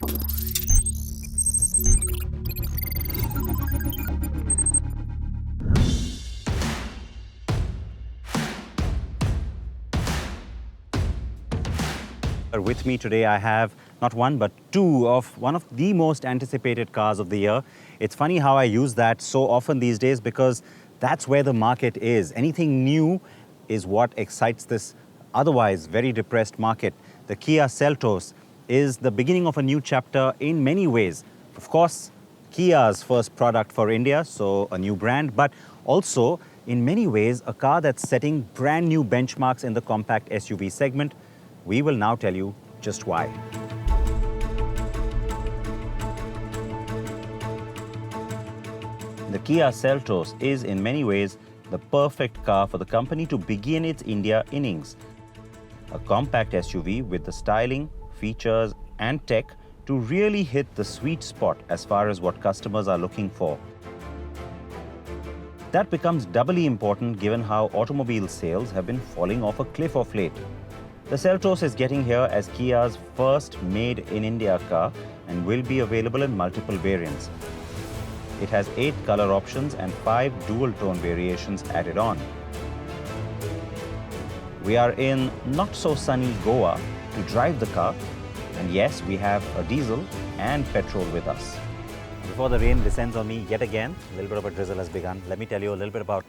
With me today, I have not one but two of one of the most anticipated cars of the year. It's funny how I use that so often these days because that's where the market is. Anything new is what excites this otherwise very depressed market. The Kia Seltos is the beginning of a new chapter in many ways. Of course, Kia's first product for India, so a new brand, but also in many ways a car that's setting brand new benchmarks in the compact SUV segment. We will now tell you just why. The Kia Seltos is in many ways the perfect car for the company to begin its India innings. A compact SUV with the styling, features and tech to really hit the sweet spot as far as what customers are looking for. That becomes doubly important given how automobile sales have been falling off a cliff of late. The Seltos is getting here as Kia's first made-in-India car and will be available in multiple variants. It has 8 color options and 5 dual-tone variations added on. We are in not-so-sunny Goa to drive the car, and yes, we have a diesel and petrol with us. Before the rain descends on me yet again, a little bit of a drizzle has begun. Let me tell you a little bit about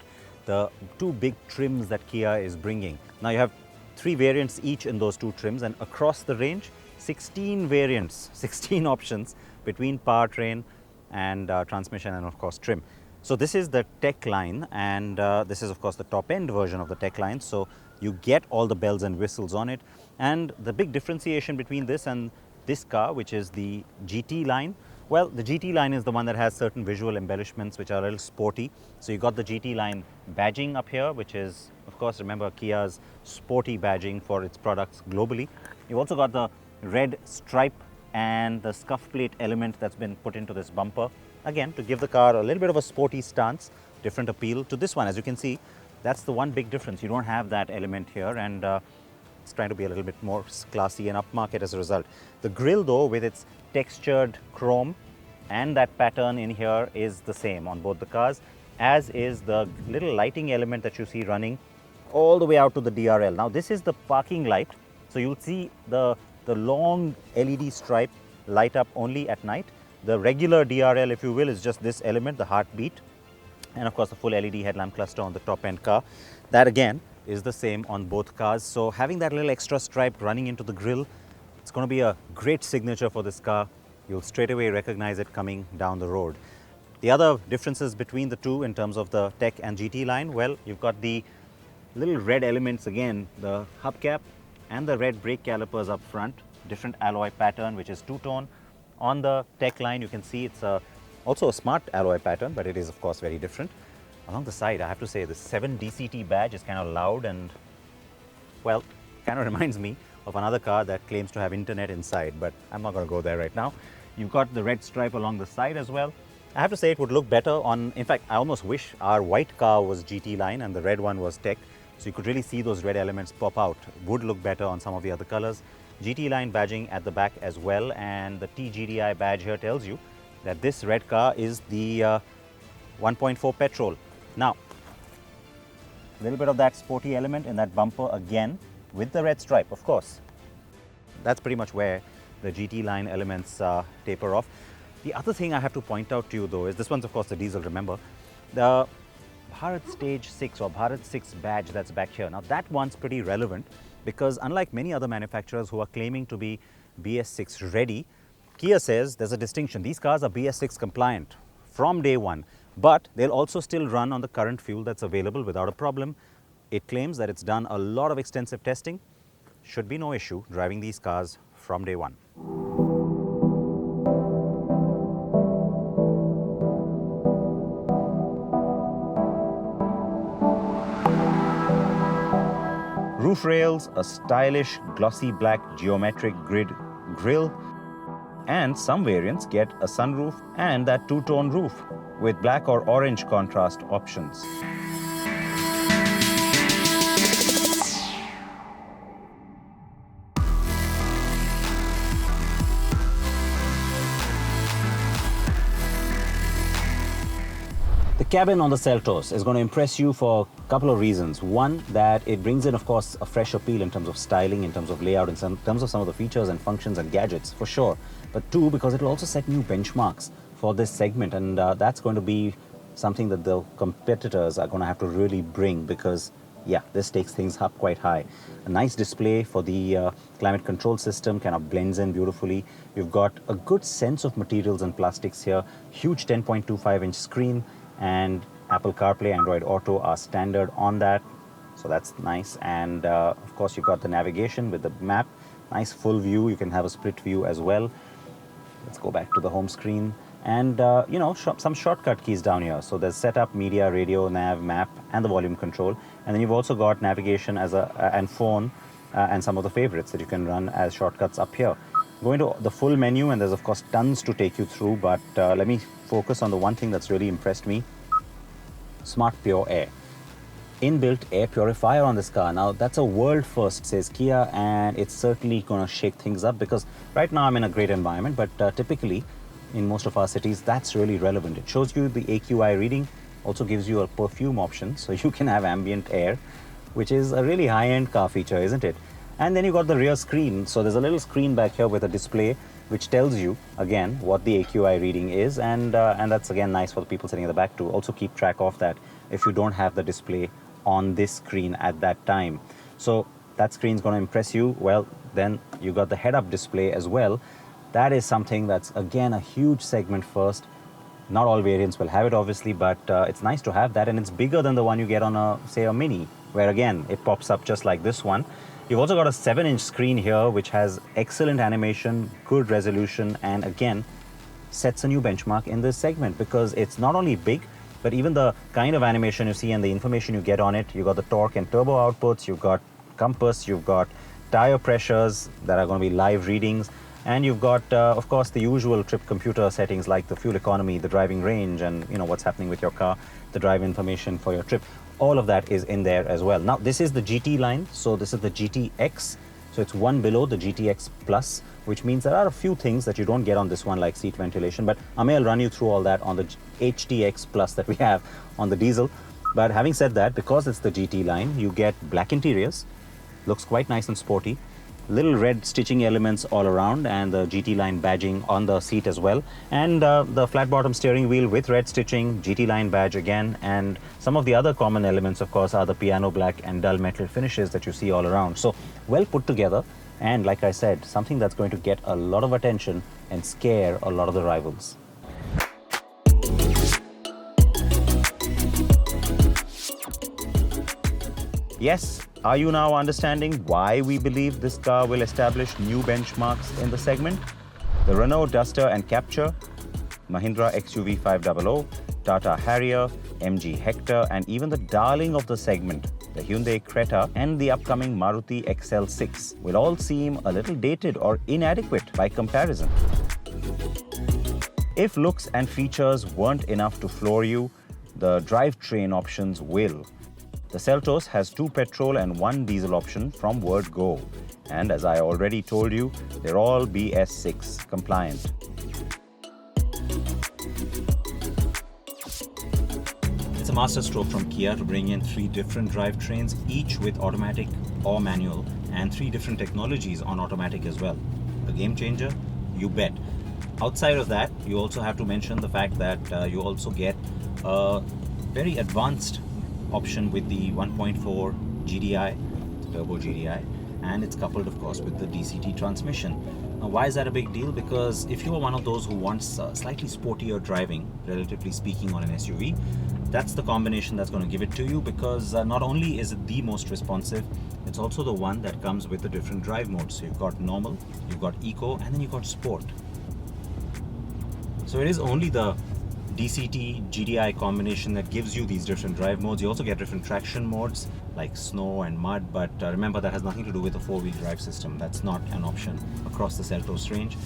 the two big trims that Kia is bringing. Now you have 3 variants each in those 2 trims, and across the range, 16 variants, 16 options between powertrain and transmission and of course trim. So this is the Techline, and this is of course the top end version of the Techline. So you get all the bells and whistles on it. And the big differentiation between this and this car, which is the GT line, well, the GT line is the one that has certain visual embellishments which are a little sporty. So you got the GT line badging up here, which is, of course, remember Kia's sporty badging for its products globally. You've also got the red stripe and the scuff plate element that's been put into this bumper, again, to give the car a little bit of a sporty stance, different appeal to this one. As you can see, that's the one big difference. You don't have that element here, and it's trying to be a little bit more classy and upmarket as a result. The grille, though, with its textured chrome and that pattern in here is the same on both the cars, as is the little lighting element that you see running all the way out to the DRL. Now this is the parking light, so you'll see the long LED stripe light up only at night. The regular DRL, if you will, is just this element, the heartbeat, and of course the full LED headlamp cluster on the top end car. That again is the same on both cars. So having that little extra stripe running into the grille, it's going to be a great signature for this car. You'll straight away recognize it coming down the road. The other differences between the two in terms of the Tech and GT line, well, you've got the little red elements again, the hubcap and the red brake calipers up front, different alloy pattern which is 2-tone. On the Tech line you can see it's also a smart alloy pattern, but it is of course very different. Along the side, I have to say the 7 DCT badge is kind of loud and, well, kind of reminds me of another car that claims to have internet inside, but I'm not going to go there right now. You've got the red stripe along the side as well. I have to say it would look better on, in fact, I almost wish our white car was GT line and the red one was Tech, so you could really see those red elements pop out. Would look better on some of the other colors. GT line badging at the back as well, and the TGDI badge here tells you that this red car is the 1.4 petrol. Now, a little bit of that sporty element in that bumper again with the red stripe, of course. That's pretty much where the GT line elements taper off. The other thing I have to point out to you though is this one's of course the diesel, remember. The Bharat Stage 6 or Bharat 6 badge that's back here. Now that one's pretty relevant because unlike many other manufacturers who are claiming to be BS6 ready, Kia says there's a distinction. These cars are BS6 compliant from day one, but they'll also still run on the current fuel that's available without a problem. It claims that it's done a lot of extensive testing. Should be no issue driving these cars from day one. Roof rails, a stylish glossy black geometric grid grille, and some variants get a sunroof and that two-tone roof with black or orange contrast options. The cabin on the Seltos is going to impress you for a couple of reasons. One, that it brings in, of course, a fresh appeal in terms of styling, in terms of layout, in terms of some of the features and functions and gadgets, for sure. But two, because it will also set new benchmarks for this segment, and that's going to be something that the competitors are going to have to really bring, because yeah, this takes things up quite high. A nice display for the climate control system, kind of blends in beautifully. You've got a good sense of materials and plastics here. Huge 10.25-inch screen, and Apple CarPlay, Android Auto are standard on that, so that's nice. And of course, you've got the navigation with the map. Nice full view. You can have a split view as well. Let's go back to the home screen. And you know, some shortcut keys down here. So there's setup, media, radio, nav, map, and the volume control. And then you've also got navigation as and phone and some of the favorites that you can run as shortcuts up here. Going to the full menu, and there's of course tons to take you through, but let me focus on the one thing that's really impressed me. Smart Pure Air. Inbuilt air purifier on this car. Now that's a world first, says Kia, and it's certainly going to shake things up, because right now I'm in a great environment, but typically in most of our cities that's really relevant. It shows you the AQI reading, also gives you a perfume option, so you can have ambient air, which is a really high-end car feature, isn't it? And then you got the rear screen. So there's a little screen back here with a display which tells you again what the AQI reading is, and that's again nice for the people sitting at the back to also keep track of that if you don't have the display on this screen at that time. So that screen's going to impress you. Well, then you got the head-up display as well. That is something that's again a huge segment first. Not all variants will have it, obviously, but it's nice to have that, and it's bigger than the one you get on a, say, a Mini, where again it pops up just like this one. You've also got a 7-inch screen here which has excellent animation, good resolution, and again sets a new benchmark in this segment, because it's not only big, but even the kind of animation you see and the information you get on it. You've got the torque and turbo outputs, you've got compass, you've got tire pressures that are going to be live readings, and you've got of course the usual trip computer settings like the fuel economy, the driving range, and you know what's happening with your car, the drive information for your trip. All of that is in there as well. Now this is the GT line, so this is the GTX, so it's one below the GTX Plus, which means there are a few things that you don't get on this one, like seat ventilation, but Amey will run you through all that on the HTX Plus that we have on the diesel. But having said that, because it's the GT line, you get black interiors, looks quite nice and sporty, little red stitching elements all around, and the GT line badging on the seat as well, and the flat bottom steering wheel with red stitching, GT line badge again, and some of the other common elements of course are the piano black and dull metal finishes that you see all around. So well put together, and like I said, something that's going to get a lot of attention and scare a lot of the rivals. Yes, are you now understanding why we believe this car will establish new benchmarks in the segment? The Renault Duster and Captur, Mahindra XUV 500, Tata Harrier, MG Hector, and even the darling of the segment, the Hyundai Creta and the upcoming Maruti XL6 will all seem a little dated or inadequate by comparison. If looks and features weren't enough to floor you, the drivetrain options will. The Seltos has 2 petrol and 1 diesel option from word go. And as I already told you, they're all BS6 compliant. It's a masterstroke from Kia to bring in 3 different drivetrains, each with automatic or manual, and 3 different technologies on automatic as well. A game changer? You bet. Outside of that, you also have to mention the fact that you also get a very advanced option with the 1.4 GDI, turbo GDI, and it's coupled of course with the DCT transmission. Now why is that a big deal? Because if you are one of those who wants slightly sportier driving, relatively speaking, on an SUV, that's the combination that's going to give it to you, because not only is it the most responsive, it's also the one that comes with the different drive modes. So you've got normal, you've got eco, and then you've got sport. So it is only the DCT GDI combination that gives you these different drive modes. You also get different traction modes like snow and mud, but remember that has nothing to do with the 4-wheel drive system. That's not an option across the Seltos range.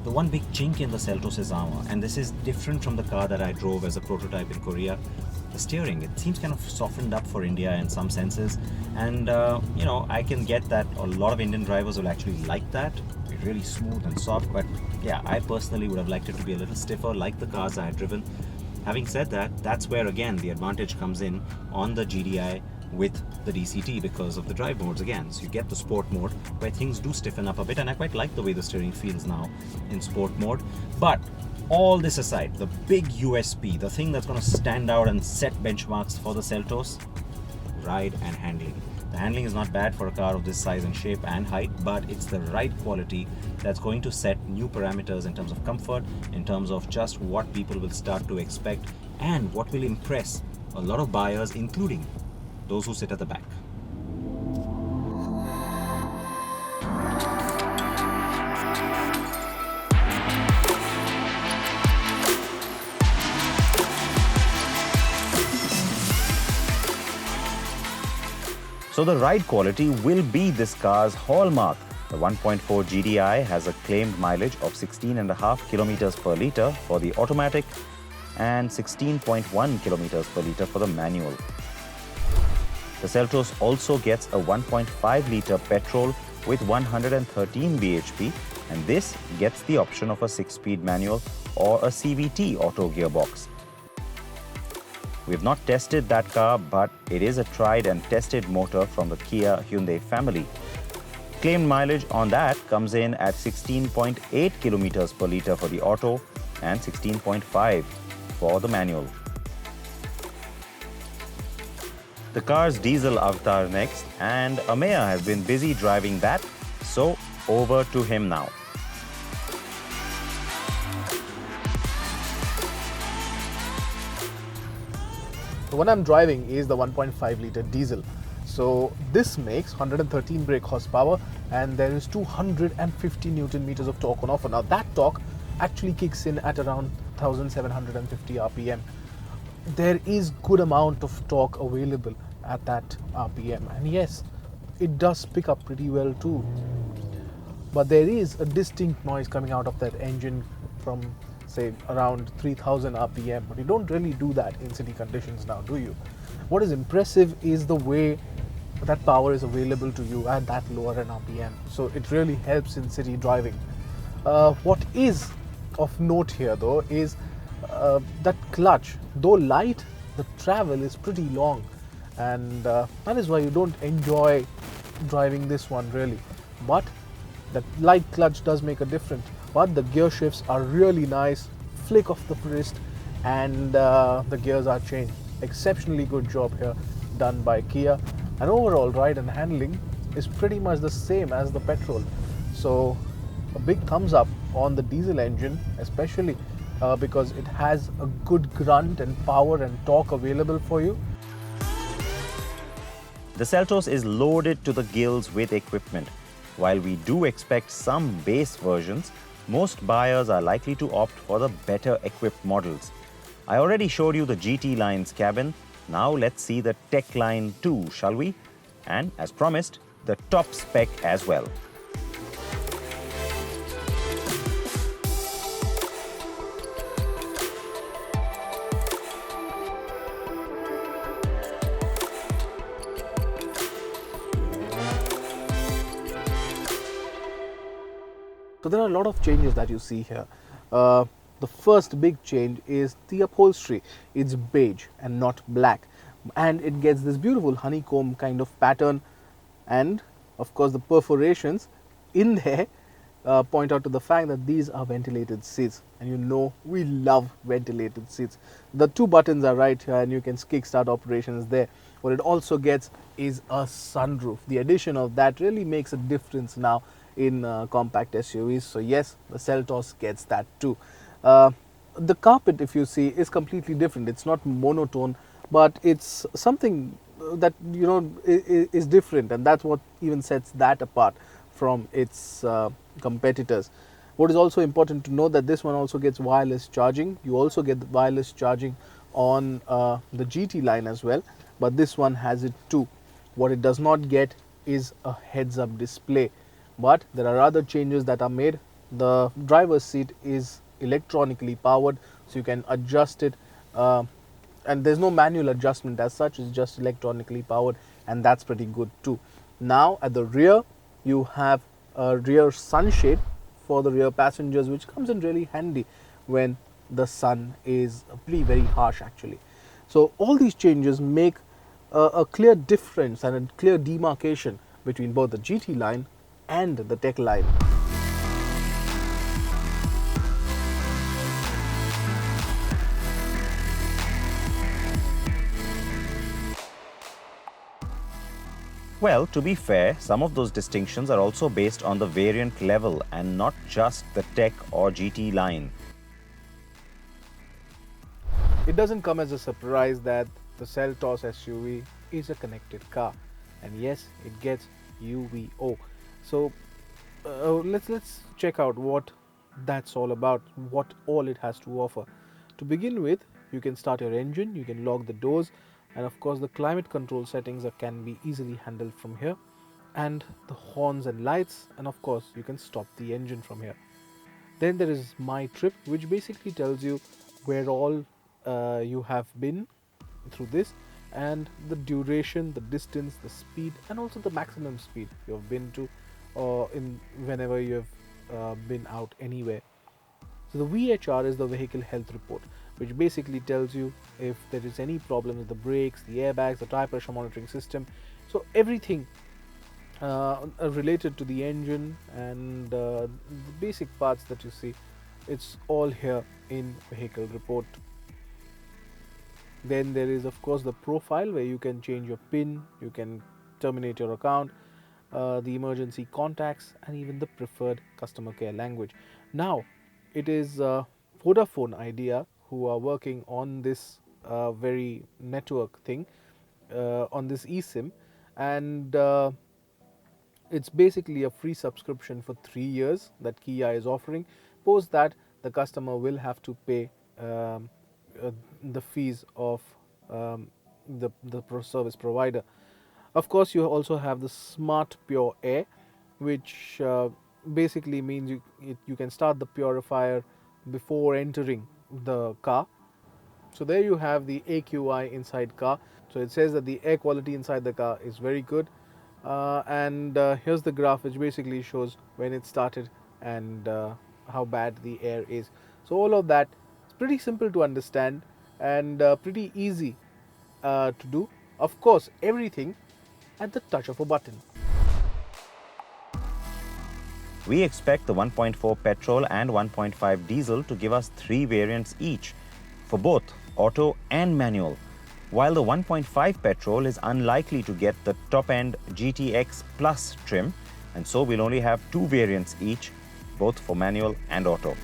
The one big chink in the Seltos is armor, and this is different from the car that I drove as a prototype in Korea. The steering, it seems kind of softened up for India in some senses, and you know, I can get that a lot of Indian drivers will actually like that. It's really smooth and soft, but yeah, I personally would have liked it to be a little stiffer like the cars I had driven. Having said that, that's where again the advantage comes in on the GDI with the DCT because of the drive modes again. So you get the sport mode where things do stiffen up a bit, and I quite like the way the steering feels now in sport mode. But all this aside, the big USP, the thing that's going to stand out and set benchmarks for the Seltos, ride and handling. The handling is not bad for a car of this size and shape and height, but it's the right quality that's going to set new parameters in terms of comfort, in terms of just what people will start to expect and what will impress a lot of buyers, including those who sit at the back. So the ride quality will be this car's hallmark. The 1.4 GDI has a claimed mileage of 16.5 kilometers per litre for the automatic and 16.1 kilometers per litre for the manual. The Seltos also gets a 1.5 litre petrol with 113 bhp, and this gets the option of a 6-speed manual or a CVT auto gearbox. We've not tested that car, but it is a tried and tested motor from the Kia Hyundai family. Claimed mileage on that comes in at 16.8 kilometers per litre for the auto and 16.5 for the manual. The car's diesel avatar next, and Ameya has been busy driving that, so over to him now. The one I'm driving is the 1.5 litre diesel. So this makes 113 brake horsepower and there is 250 Newton meters of torque on offer. Now that torque actually kicks in at around 1750 RPM. There is good amount of torque available at that RPM, and yes, it does pick up pretty well too. But there is a distinct noise coming out of that engine from say around 3000 RPM, but you don't really do that in city conditions now, do you? What is impressive is the way that power is available to you at that lower end RPM, so it really helps in city driving. What is of note here though is that clutch. Though light, the travel is pretty long, and that is why you don't enjoy driving this one really. But that light clutch does make a difference. But the gear shifts are really nice, flick of the wrist, and the gears are changed. Exceptionally good job here done by Kia, and overall ride and handling is pretty much the same as the petrol. So a big thumbs up on the diesel engine, especially because it has a good grunt and power and torque available for you. The Seltos is loaded to the gills with equipment. While we do expect some base versions, most buyers are likely to opt for the better equipped models. I already showed you the GT line's cabin. Now let's see the Techline 2, shall we? And as promised, the top spec as well. So there are a lot of changes that you see here. The first big change is the upholstery. It's beige and not black, and it gets this beautiful honeycomb kind of pattern, and of course the perforations in there point out to the fact that these are ventilated seats, and you know we love ventilated seats. The two buttons are right here and you can kickstart operations there. What it also gets is a sunroof. The addition of that really makes a difference now in compact SUVs. So yes, the Seltos gets that too. The carpet, if you see, is completely different. It's not monotone, but it's something that you know is different, and that's what even sets that apart from its competitors. What is also important to know that this one also gets wireless charging. You also get the wireless charging on the GT line as well, but this one has it too. What it does not get is a heads-up display. But there are other changes that are made. The driver's seat is electronically powered, so you can adjust it, and there's no manual adjustment as such. It's just electronically powered, and that's pretty good too. Now at the rear, you have a rear sunshade for the rear passengers, which comes in really handy when the sun is very harsh actually. So all these changes make a clear difference and a clear demarcation between both the GT line and the Techline. Well, to be fair, some of those distinctions are also based on the variant level and not just the Tech or GT line. It doesn't come as a surprise that the Seltos SUV is a connected car, and yes, it gets UVO. So let's check out what that's all about, what all it has to offer. To begin with, you can start your engine, you can lock the doors, and of course the climate control settings can be easily handled from here, and the horns and lights, and of course you can stop the engine from here. Then there is My Trip, which basically tells you where all you have been through this, and the duration, the distance, the speed, and also the maximum speed you have been to in whenever you have been out anywhere. So the VHR is the vehicle health report, which basically tells you if there is any problem with the brakes, the airbags, the tire pressure monitoring system. So everything related to the engine and the basic parts that you see, it's all here in vehicle report. Then there is of course the profile, where you can change your PIN, you can terminate your account, the emergency contacts, and even the preferred customer care language. Now it is Vodafone Idea who are working on this very network thing, on this eSIM, and it's basically a free subscription for 3 years that Kia is offering. Post that, the customer will have to pay the fees of the service provider. Of course, you also have the Smart Pure Air, which basically means you can start the purifier before entering the car. So there you have the AQI inside car. So it says that the air quality inside the car is very good, and here's the graph which basically shows when it started and how bad the air is. So all of that is pretty simple to understand and pretty easy to do. Of course, everything at the touch of a button. We expect the 1.4 petrol and 1.5 diesel to give us 3 variants each for both auto and manual, while the 1.5 petrol is unlikely to get the top-end GTX Plus trim, and so we'll only have 2 variants each, both for manual and auto.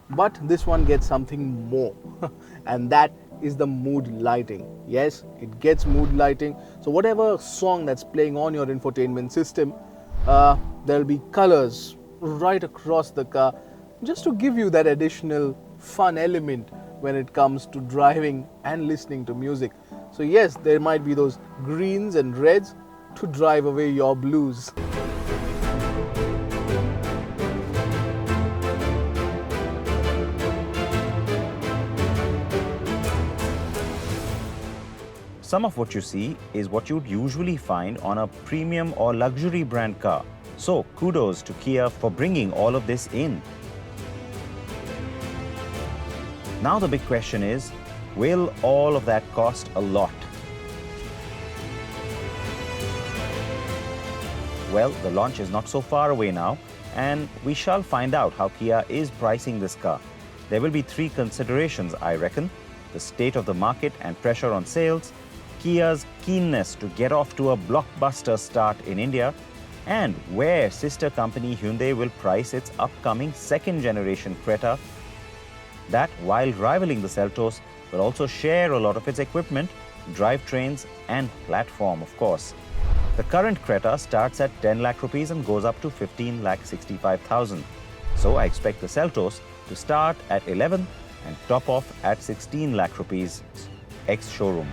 But this one gets something more and that is the mood lighting. Yes, it gets mood lighting. So whatever song that's playing on your infotainment system, there'll be colors right across the car, just to give you that additional fun element when it comes to driving and listening to music. So yes, there might be those greens and reds to drive away your blues. Some of what you see is what you'd usually find on a premium or luxury brand car. So kudos to Kia for bringing all of this in. Now the big question is, will all of that cost a lot? Well, the launch is not so far away now, and we shall find out how Kia is pricing this car. There will be 3 considerations, I reckon: the state of the market and pressure on sales, Kia's keenness to get off to a blockbuster start in India, and where sister company Hyundai will price its upcoming 2nd generation Creta that, while rivaling the Seltos, will also share a lot of its equipment, drivetrains and platform, of course. The current Creta starts at 10 lakh rupees and goes up to 15,65,000. So I expect the Seltos to start at 11 and top off at 16 lakh rupees ex-showroom.